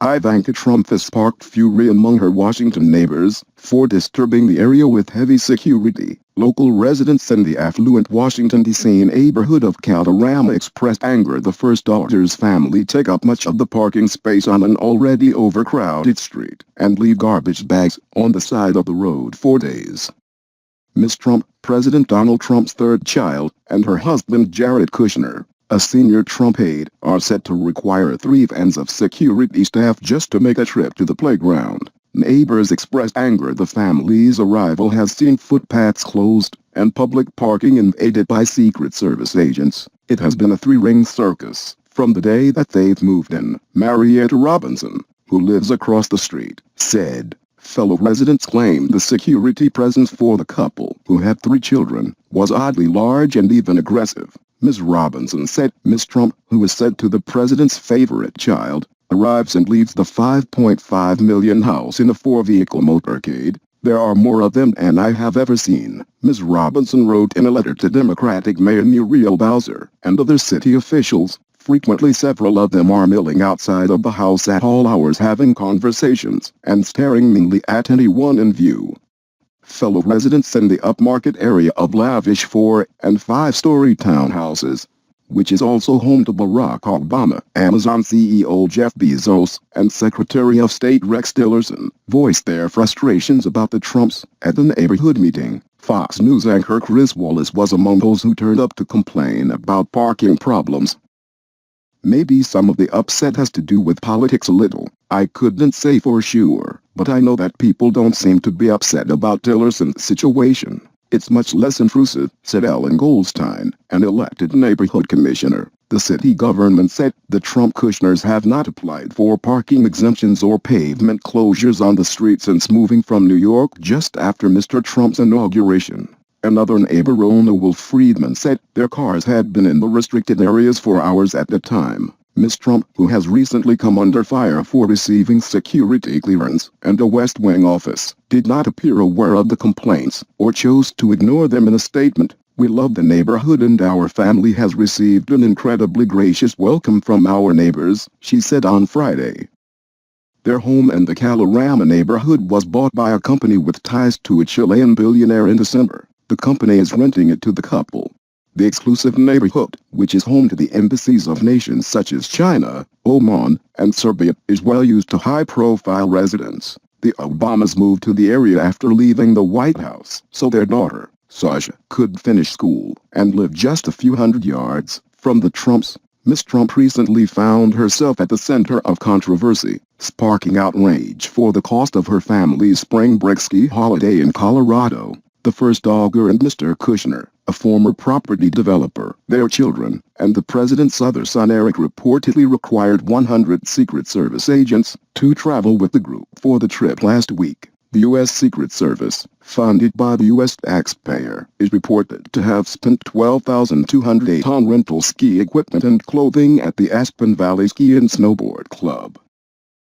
Ivanka Trump has sparked fury among her Washington neighbors for disturbing the area with heavy security. Local residents in the affluent Washington, D.C. neighborhood of Kalorama expressed anger the first daughter's family take up much of the parking space on an already overcrowded street and leave garbage bags on the side of the road for days. Ms. Trump, President Donald Trump's third child, and her husband Jared Kushner, a senior Trump aide, are set to require 3 vans of security staff just to make a trip to the playground. Neighbors expressed anger the family's arrival has seen footpaths closed and public parking invaded by Secret Service agents. It has been a 3-ring circus from the day that they've moved in, Marietta Robinson, who lives across the street, said. Fellow residents claimed the security presence for the couple, who had 3 children, was oddly large and even aggressive. Ms. Robinson said Ms. Trump, who is said to the president's favorite child, arrives and leaves the $5.5 million house in a 4-vehicle motorcade. There are more of them than I have ever seen, Ms. Robinson wrote in a letter to Democratic Mayor Muriel Bowser and other city officials. Frequently several of them are milling outside of the house at all hours, having conversations and staring meanly at anyone in view. Fellow residents in the upmarket area of lavish 4- and 5-story townhouses, which is also home to Barack Obama, Amazon CEO Jeff Bezos, and Secretary of State Rex Tillerson, voiced their frustrations about the Trumps at the neighborhood meeting. Fox News anchor Chris Wallace was among those who turned up to complain about parking problems. Maybe some of the upset has to do with politics a little. I couldn't say for sure, but I know that people don't seem to be upset about Tillerson's situation. It's much less intrusive, said Ellen Goldstein, an elected neighborhood commissioner. The city government said the Trump Kushners have not applied for parking exemptions or pavement closures on the street since moving from New York just after Mr. Trump's inauguration. Another neighbor, Will Friedman, said their cars had been in the restricted areas for hours at the time. Ms. Trump, who has recently come under fire for receiving security clearance and a West Wing office, did not appear aware of the complaints or chose to ignore them in a statement. We love the neighborhood and our family has received an incredibly gracious welcome from our neighbors, she said on Friday. Their home in the Kalorama neighborhood was bought by a company with ties to a Chilean billionaire in December. The company is renting it to the couple. The exclusive neighborhood, which is home to the embassies of nations such as China, Oman, and Serbia, is well used to high-profile residents. The Obamas moved to the area after leaving the White House, so their daughter, Sasha, could finish school and live just a few hundred yards from the Trumps. Ms. Trump recently found herself at the center of controversy, sparking outrage for the cost of her family's spring break ski holiday in Colorado. The first daughter and Mr. Kushner, a former property developer, their children, and the president's other son Eric reportedly required 100 Secret Service agents to travel with the group for the trip last week. The U.S. Secret Service, funded by the U.S. taxpayer, is reported to have spent $12,208 on rental ski equipment and clothing at the Aspen Valley Ski and Snowboard Club.